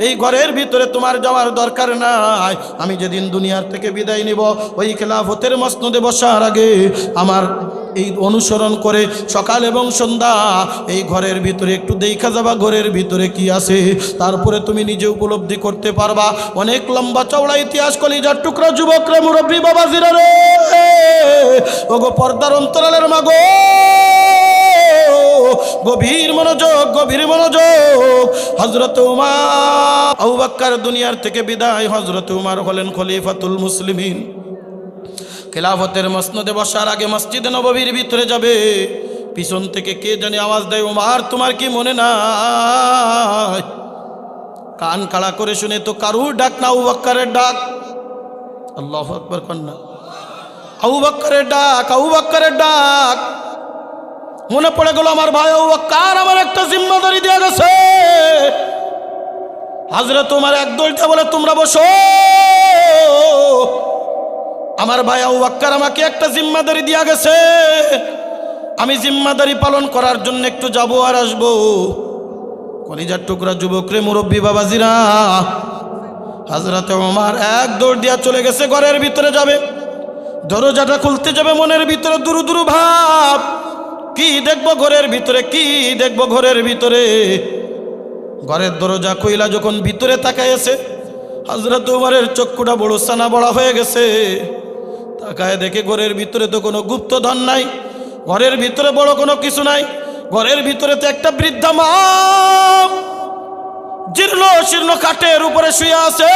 এই ঘরের ভিতরে তোমার যাওয়ার দরকার নাই। আমি যেদিন দুনিয়ার থেকে বিদায় নিব, ওই খেলাফতের মসনদে বসার আগে আমার এই অনুসরণ করে সকাল এবং সন্ধ্যা এই ঘরের ভিতরে একটু দেখা যাবা ঘরের ভিতরে কি আছে, তারপরে তুমি নিজে উপলব্ধি করতে পারবা। অনেক লম্বা চওড়া ইতিহাস, কলিজার টুকরা যুবকরা, মুরব্বী বাবাজিরা রে, ওগো পর্দার অন্তরালের মাগো, গভীর মনোযোগ, গভীর মনোযোগ। হযরত উমর, আবু বকর দুনিয়ার থেকে বিদায়, হযরত উমর হলেন খলিফাতুল মুসলিমিন। খেলাফতের মসনদে বসার আগে মসজিদে নববীর ভিতরে যাবে, পিছন থেকে কে জানি আওয়াজ দেয়, উমর তোমার কি মনে নাই? কান কাড়া করে শুনে তো কারুর ডাক না, আবু বকরের ডাক। আল্লাহু আকবার কন্যা, আবু বকরের ডাক, আবু বকরের ডাক। মনে পড়ে গেল, আমার ভাই আবু বকর আমার একটা জিম্মাদারি দিয়ে গেছে। হযরত ওমর এক দলটা বলে, তোমরা বসো, আমার ভাই আবু বকর আমাকে একটা জিম্মাদারি দিয়ে গেছে, আমি জিম্মাদারি পালন করার জন্য একটু যাব আর আসবো। কলিজার টুকরা যুবকরে, মুরব্বী বাবাজিরা, হযরত ওমর এক দৌড় দিয়া চলে গেছে, ঘরের ভিতরে যাবে, দরজাটা খুলতে যাবে, মনের ভিতরে দুরু দুরু ভাব, কি দেখবো ঘরের ভিতরে, কি দেখবো ঘরের ভিতরে। ঘরের দরজা কইলা যখন ভিতরে তাকাইছে, হযরত ওমরের চক্ষুটা বড় সানা বড়া হয়ে গেছে। তাকায় দেখে ঘরের ভিতরে তো কোনো গুপ্তধন নাই, ঘরের ভিতরে বড় কোনো কিছু নাই, ঘরের ভিতরে তো একটা বৃদ্ধা মা জীর্ণ শীর্ণ খাটের উপরে শুয়ে আছে।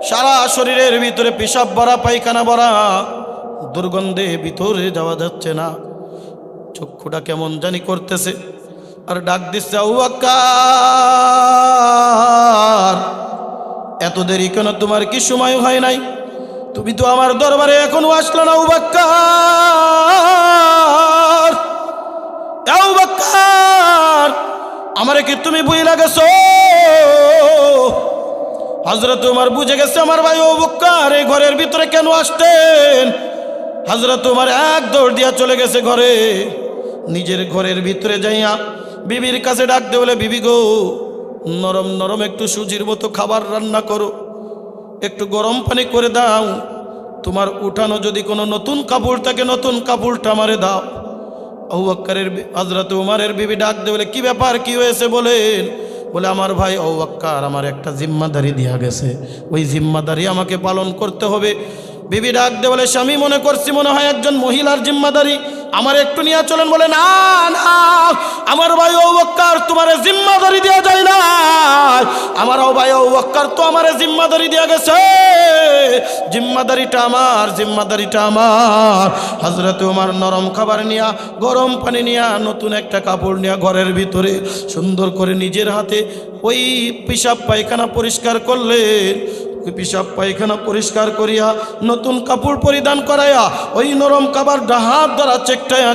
সারা শরীরের ভিতরে পেশাব ভরা, পায়খানা ভরা, দুর্গন্ধে ভিতরে যাওয়া যাচ্ছে না, চক্ষুটা কেমন জানি করতেছে। আর ডাক দিচ্ছে, আবু বকর, এত দেরি কেন? তোমার কি সময় হয় নাই? তুমি তো আমার দরবারে এখনো আসলো না। আবু বকর, আবু বকর, আমারে কি তুমি ভুইলা গেছো? হযরত ওমর বুঝে গেছে আমার ভাই আবু বকর এই ঘরের ভিতরে কেন আসতেন। হযরত ওমর এক দৌড় দিয়া চলে গেছে ঘরে। নিজের ঘরের ভিতরে যাইয়া বিবির কাছে ডাকতে বলে, বিবি গো, নরম নরম একটু সুজির মতো খাবার রান্না করো, একটু গরম পানি করে দাও, তোমার উঠানো যদি কোনো নতুন কাপড় থাকে নতুন কাপড়টা আমারে দাও। আবু বকরের হযরত ওমরের বিবি ডাকতে বলে, কি ব্যাপার, কি হয়েছে বলেন? বলে, আমার ভাই আবু বকর আমার একটা জিম্মাদারি দেয়া গেছে, ওই জিম্মাদারি আমাকে পালন করতে হবে। বিবি ডাকতে বলে, স্বামী মনে করছি মনে হয় একজন মহিলার জিম্মাদারি, আমার একটু নিয়ে চলেন। বলে, না না, আমার ভাই আবু বকর তোমার জিম্মাদারি দেওয়া যায় না, আমার ভাই আবু বকর তো আমার জিম্মাদারি দেওয়া গেছে, জিম্মাদারিটা আমার, জিম্মাদারিটা আমার। হযরত ওমর নরম খাবার নিয়া, গরম পানি নিয়া, নতুন একটা কাপড় নিয়া ঘরের ভিতরে সুন্দর করে নিজের হাতে ওই পেশাব পায়খানা পরিষ্কার করলেন। পেশাব পায়খানা পরিষ্কার করিয়া নতুন কাপড় পরিধান করাইয়া ওই নরম কাপড়টা হাত দ্বারা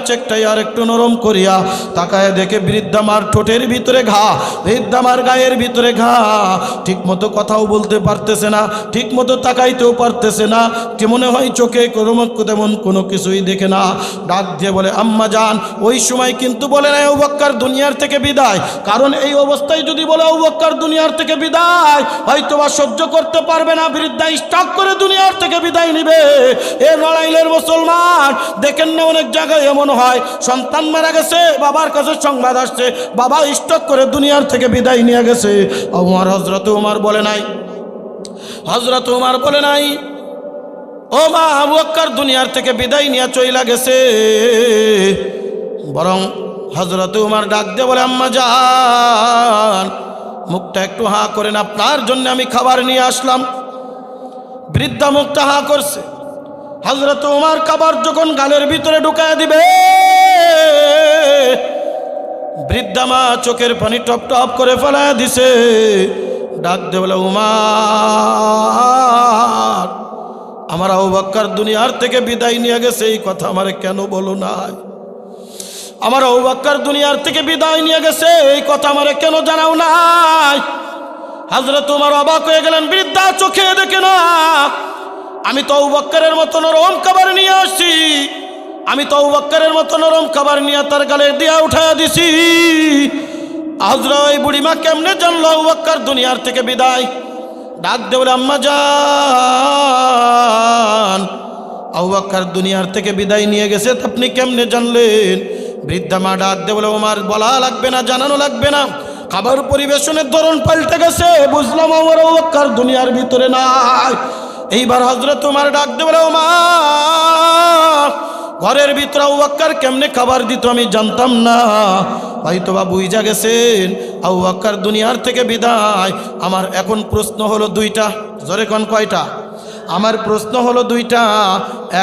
চেকটাই আর একটু নরম করিয়া তাকায় দেখে বৃদ্ধামার ঠোঁটের ভিতরে ঘা, বৃদ্ধামার গায়ের ভিতরে ঘা, ঠিক মতো কথাও বলতে পারতেছে না, ঠিক মতো তাকাইতেও পারতেছে না, কি মনে হয় চোখে তেমন কোনো কিছুই দেখে না। ডাক দিয়ে বলে, আম্মা জান, ওই সময় কিন্তু বলে না আবু বকর দুনিয়ার থেকে বিদায়, কারণ এই অবস্থায় যদি বলে আবু বকর দুনিয়ার থেকে বিদায়, হয়তো বা সহ্য করতে পারবে না, বৃদ্ধা স্টক করে দুনিয়ার থেকে বিদায় নিবে। এ লড়াইলের মুসলমান, দেখেন না অনেক জায়গায় এমন হয়, সন্তান মারা গেছে, বাবার কাছে সংবাদ আসছে, বাবা স্টক করে দুনিয়ার থেকে বিদায় নিয়ে গেছে। হযরত ওমর বলে নাই, হযরত ওমর বলে নাই, ও মা, আবু বকর দুনিয়ার থেকে বিদায় নিয়ে চইলা গেছে। বরং হযরত ওমর ডাক দিয়ে বলে, আম্মা জান, মুখটা একটু হাঁ করেন, আপনার জন্য আমি খাবার নিয়ে আসলাম। বৃদ্ধা মুখটা হাঁ করছে। হযরত ওমর খাবার যখন গালের ভিতরে ঢুকায় দিবে, বৃদ্ধা মা চোখের পানি টপ টপ করে ফেলায় দিছে। ডাক দিয়ে বলে, ওমর, আমার আবু বকর দুনিয়ার থেকে বিদায় নিয়ে গেছে, এই কথা আমারে কেন বলো নাই? আমার আবু বকর দুনিয়ার থেকে বিদায় নিয়ে গেছে, এই কথা আমারে কেন জানাও নাই? হযরত ওমর অবাক হয়ে গেলেন। বৃদ্ধা চোখে দেখে না, আমি তো আবু বকরের মতো নরম খাবার নিয়ে আসছি, আমি তো আবু বকরের মতো নরম খাবার নিয়ে তার গালে দিয়া উঠাইয়া দিছি। হযরত ওই বুড়িমা কেমনে জানলো আবু বকর দুনিয়ার থেকে বিদায়? ডাক দে বলে, আম্মা জান, আবু বকর দুনিয়ার থেকে বিদায় নিয়ে গেছে, আপনি কেমনে জানলেন? বৃদ্ধা মা ডাক দে বলে, ওমর বলা লাগবে না, জানানো লাগবে না, খাবার পরিবেশনের ধরন পাল্টে গেছে, বুঝলাম আমার আবু বকর দুনিয়ার ভিতরে নাই। এইবার হযরত ওমর ডাক দে বলে, ওমর, ঘরের ভিতরে আবু বকর কেমনে খাবার দিত আমি জানতাম না, হয়তো বা বুঝা গেছেন আবু বকর দুনিয়ার থেকে বিদায়। আমার এখন প্রশ্ন হলো দুইটা, জোরে কোন কয়টা? আমার প্রশ্ন হলো দুইটা।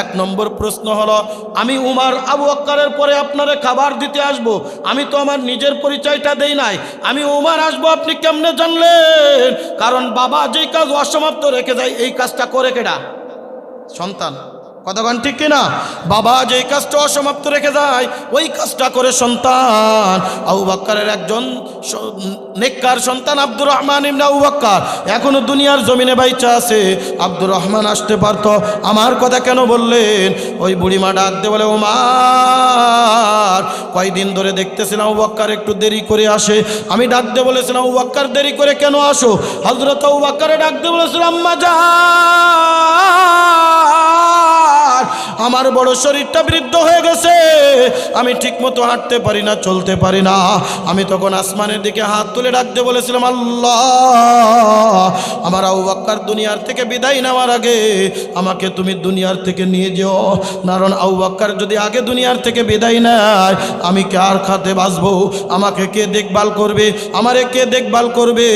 এক নম্বর প্রশ্ন হলো, আমি উমর আবু বকরের পরে আপনারে খাবার দিতে আসব, আমি তো আমার নিজের পরিচয়টা দেই নাই, আমি উমর আসবো, আপনি কেমনে জানলেন? কারণ বাবা যেই কাজ অসমাপ্ত রেখে যায়, এই কাজটা করে কেডা? সন্তান। কতক্ষণ ঠিক কিনা? বাবা যেই কাজটা অসমাপ্ত রেখে যায়, ওই কাজটা করে সন্তান। আবু বকরের একজন নেককার সন্তান আব্দুর রহমান ইবনে আবু বকর এখনো দুনিয়ার জমিনে বাইচা আছে। আব্দুর রহমান আসতে পারতো, আমার কথা কেন বললেন? ওই বুড়িমা ডাক দিয়ে বলে, ওমর, কয়দিন ধরে দেখতেছিলাম আবু বকর একটু দেরি করে আসে, আমি ডাক দিয়ে বলেছিলাম আবু বকর দেরি করে কেন আসো? হযরত আবু বকর ডাক দিয়ে বলেছিলাম, আম্মা জান, আমার বড় শরীরটা বৃদ্ধ হয়ে গেছে, আমি ঠিকমতো হাঁটতে পারি না, চলতে পারি না। আমি তখন আসমানের দিকে হাত তুলে ডাকতে বলেছিলাম, আল্লাহ, আমার আবু বকর দুনিয়ার থেকে বিদায় নেওয়ার আগে আমাকে তুমি দুনিয়ার থেকে নিয়ে যেও। কারণ আবু বকর যদি আগে দুনিয়ার থেকে বিদায় নেয়, আমি কার খাতে বাঁচবো? আমাকে কে দেখভাল করবে? আমারে কে দেখভাল করবে?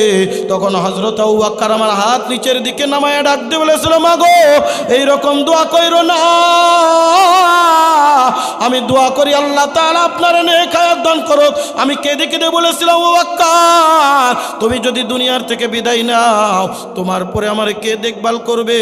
তখন হযরত আবু বকর আমার হাত নিচের দিকে নামায়া ডাকতে বলেছিল, মাগো এইরকম দোয়া কইরো না। আমি দোয়া করি আল্লাহ তাআলা আপনার নেক হায়াত দান করুক। আমি কেঁদে কেঁদে বলেছিলাম, আবু বকর তুমি যদি দুনিয়ার থেকে বিদায় নাও, তোমার পরে আমার কে দেখভাল করবে?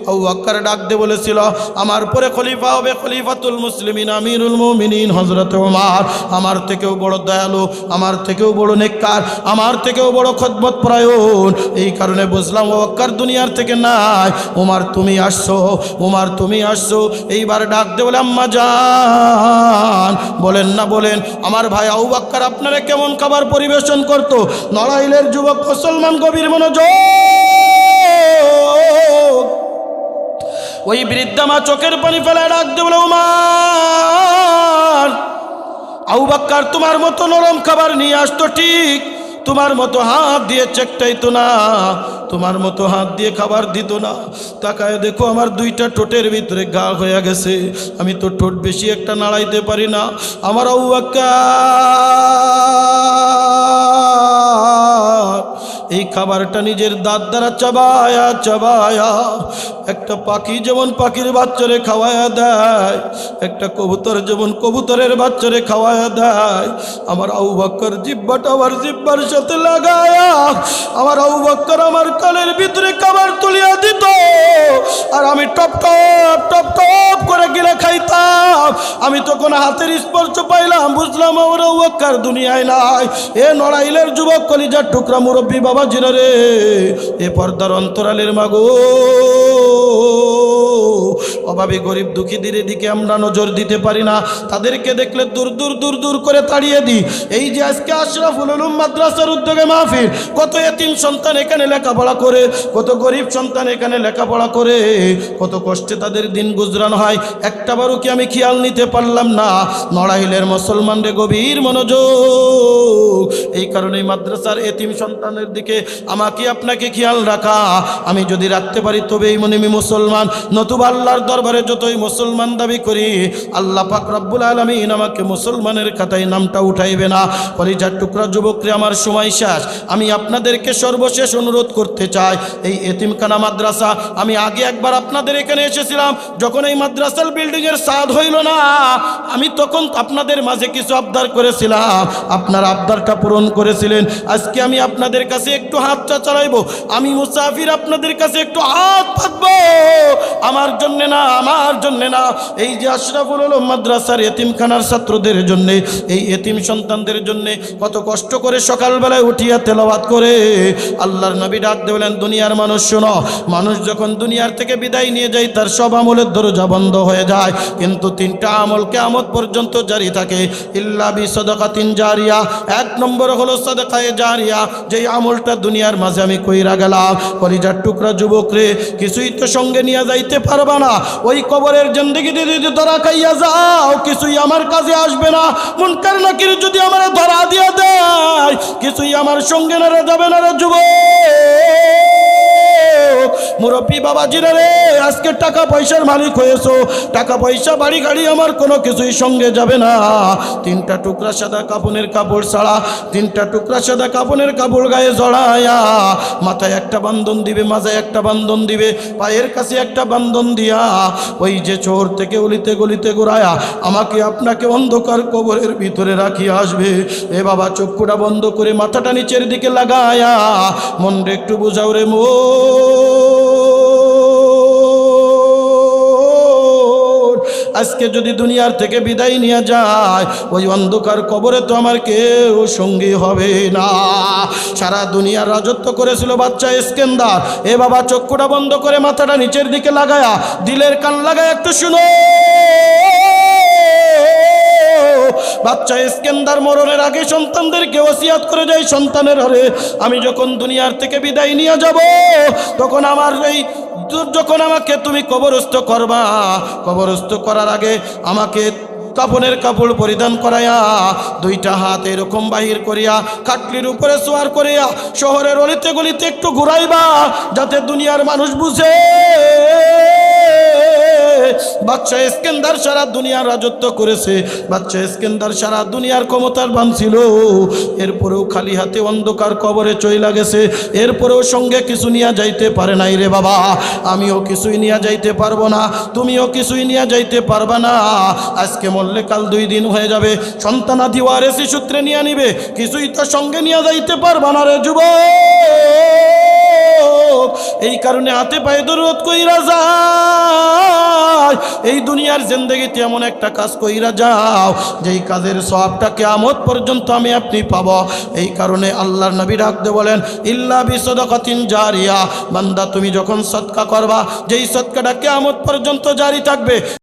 আবু বকর ডাক দিয়ে বলেছিল, আমার পরে খলিফা হবে খলিফাতুল মুসলিমিন আমিরুল মুমিনিন হযরত ওমর। আমার থেকেও বড় দয়ালু, আমার থেকেও বড় নেককার, আমার থেকেও বড় খিদমত পরায়ণ। এই কারণে বুঝলাম আবু বকর দুনিয়ার থেকে নাই। ওমর তুমি আসছো, ওমর তুমি আসছো। এইবার ডাক দিয়ে বলে, আম্মা জান বলেন না বলেন, আমার ভাই আবু বকর আপনারা কেমন খাবার পরিবেশন করতো? নড়াইলের যুবক মুসলমান গভীর মনোযোগ। ওই বৃদ্ধা মা চোখের পানি ফেলে ডাক দিয়ে বলে, ওমর আবু বকর তোমার মতো নরম খাবার নিয়ে আসতো ঠিক, তোমার মতো হাত দিয়ে চেকটাইতো না, তোমার মতো হাত দিয়ে খাবার দিত না। তাকায় দেখো আমার দুইটা ঠোঁটের ভিতরে গা হয়ে গেছে, আমি তো ঠোঁট বেশি একটা নাড়াইতে পারি না। আমার আবু বকর এই খাবারটা নিজের দাঁত দ্বারা চাবায়া চাবায়া, একটা পাখি যেমন পাখির বাচ্চারে খাওয়ায়া দেয়, একটা কবুতর যেমন কবুতরের বাচ্চারে খাওয়ায়া দেয়, আমার আবু বকর জিহ্বাটা আমার জিহ্বার সাথে লাগায়া আমার আবু বকর আমার কানের ভিতরে খাবার তুলিয়া দিত, আর আমি টপ টপ টপ টপ করে গিলে খাইতাম। আমি তখন হাতের স্পর্শ পাইলাম, বুঝলাম আমার আবু বকর দুনিয়ায় নাই। এ নড়াইলের যুবক কলিজার টুকরা মুরব্বী বাবা জিরা রে, এ পর্দার অন্তরালের মাগো, অভাবী গরিব দুঃখীদের দিকে আমরা নজর দিতে পারি না, তাদেরকে দেখলে দূর দূর দূর দূর করে তাড়িয়ে দিই। এই যে আজকে আশরাফুল উলুম মাদ্রাসার উদ্যোগে মাহফিল, কত এতিম সন্তান এখানে লেখাপড়া করে, কত গরিব সন্তান এখানে লেখাপড়া করে, কত কষ্টে তাদের দিন গুজরান হয়, একটাবারও কি আমি খেয়াল নিতে পারলাম না? নড়াইলের মুসলমানদের গভীর মনোযোগ। এই কারণেই মাদ্রাসার এতিম সন্তানের দিকে আমাকে আপনাকে খেয়াল রাখা। আমি যদি রাখতে পারি তবেই মনে আমি মুসলমান, নতুবা আল্লাহর দরবারে যতই মুসলমান দাবি করি, আল্লাহ পাক রব্বুল আলামিন আমাকে মুসলমানের খাতায় নামটা উঠাইবে না। কলিজার টুকরা যুবকরে, আমার সময় শেষ। আমি আপনাদেরকে সর্বশেষ অনুরোধ করতে চাই, এই এতিমখানা মাদ্রাসা, আমি আগে একবার আপনাদের এখানে এসেছিলাম, যখন এই মাদ্রাসার বিল্ডিংয়ের ছাদ হইল না, আমি তখন আপনাদের মাঝে কিছু আবদার করেছিলাম, আপনারা আবদারটা পূরণ করেছিলেন। আজকে আমি আপনাদের কাছে একটু হাতটা চালাইবো, আমি মুসাফির, আপনাদের কাছে একটু হাত পাতবো, আমার জন্যে না, আমার জন্যে না, এই যে আশরাফুল উলুম মাদ্রাসার এতিমখানার ছাত্রদের জন্যে, এই এতিম সন্তানদের জন্যে কত কষ্ট করে সকালবেলায় উঠিয়া তেলাওয়াত করে আল্লাহর নবী ডাক দিয়ে বলেন, দুনিয়ার মানুষ শোনো, মানুষ যখন দুনিয়ার থেকে বিদায় নিয়ে যায় তার সব আমলের দরজা বন্ধ হয়ে যায়, কিন্তু তিনটা আমল কিয়ামত পর্যন্ত জারি থাকে, ইল্লা বিসাদাকাতিন জারিয়া। এক নম্বর হলো সাদাকায়ে জারিয়া, যেই আমলটা দুনিয়ার মাঝে আমি কইরা গেলাম। কলিজার টুকরা যুবক রে, কিছুই তো সঙ্গে নিয়ে যাইতে পারবা না, ওই কবরের জিন্দেগি যদি ধরা খাইয়া যাও, কিছুই আমার কাজে আসবে না। মুনকার নাকির যদি আমার ধরা দিয়া দেয়, কিছুই আমার সঙ্গে না যাবে না রে যুবক। মুরব্বী বাবাজিরা রে, আজকে টাকা পয়সার মালিক হয়েছো, টাকা পয়সা বাড়ি গাড়ি আমার কোনো কিছুই সঙ্গে যাবে না। তিনটা টুকরা সাদা কাপড়ের কাপড় ছাড়া, তিনটা টুকরা সাদা কাপড়ের কাপড় গায়ে জড়ায়া, মাথায় একটা বান্ধন দিবে, মাথায় একটা বান্ধন দিবে, পায়ের কাছে একটা বান্ধন দিয়া, ওই যে চোর থেকে অলিতে গলিতে ঘুরায়া আমাকে আপনাকে অন্ধকার কবরের ভিতরে রাখিয়া আসবে। এ বাবা, চক্ষুটা বন্ধ করে মাথাটা নিচের দিকে লাগায়া মনটা একটু বুঝাও রে মো। আজকে যদি দুনিয়ার থেকে বিদায় নিয়ে যায়, ওই অন্ধকার কবরে তো আমার কেউ সঙ্গী হবে না। সারা দুনিয়ার রাজত্ব করেছিল বাচ্চা ইস্কেন্দার। এ বাবা, চক্ষুটা বন্ধ করে মাথাটা নিচের দিকে লাগায়া, দিলের কান লাগায় একটু শুনো। বাচ্চা ইস্কেন্দার মরণের আগে সন্তানদেরকে ওসিয়াত করে যায়, সন্তানের হরে আমি যখন দুনিয়ার থেকে বিদায় নিয়ে যাব, তখন আমার এই যখন আমাকে তুমি কবরস্থ করবা, কবরস্থ করার আগে আমাকে কাফনের কাপড় পরিধান করাইয়া দুইটা হাত এরকম বাহির করিয়া খাটলির উপরে সোয়ার করিয়া শহরের অলিতে গলিতে একটু ঘুরাইবা, যাতে দুনিয়ার মানুষ বুঝে বাচ্চা ইস্কেন্দার সারা দুনিয়ার রাজত্ব করেছে, বাচ্চা ইস্কেন্দার সারা দুনিয়ার ক্ষমতার বান ছিল, এরপরেও খালি হাতে অন্ধকার কবরে চইলা গেছে, এরপরেও সঙ্গে কিছু নিয়ে যাইতে পারে নাই রে বাবা। আমিও কিছুই নিয়ে যাইতে পারবো না, তুমিও কিছুই নিয়ে যাইতে পারবা না। আজকে মরলে কাল 2 দিন হয়ে যাবে, সন্তানাদি ওয়ারেসি সূত্রে নিয়ে নিবে, কিছুই তো সঙ্গে নিয়ে যাইতে পারবা না রে যুবক। এই কারণে হাতে পায়ে দরদ কইরা যায়, এই দুনিয়ার জিন্দেগিতে এমন একটা কাজ কইরা যাও যেই কাজের সওয়াবটা কিয়ামত পর্যন্ত আমি আপনি পাবো। এই কারণে আল্লাহর নবী ডাকতে বলেন ইল্লা বিসাদাকাতিন জারিয়া, বান্দা তুমি যখন সদকা করবা, যেই সদকাটা কিয়ামত পর্যন্ত জারি থাকবে,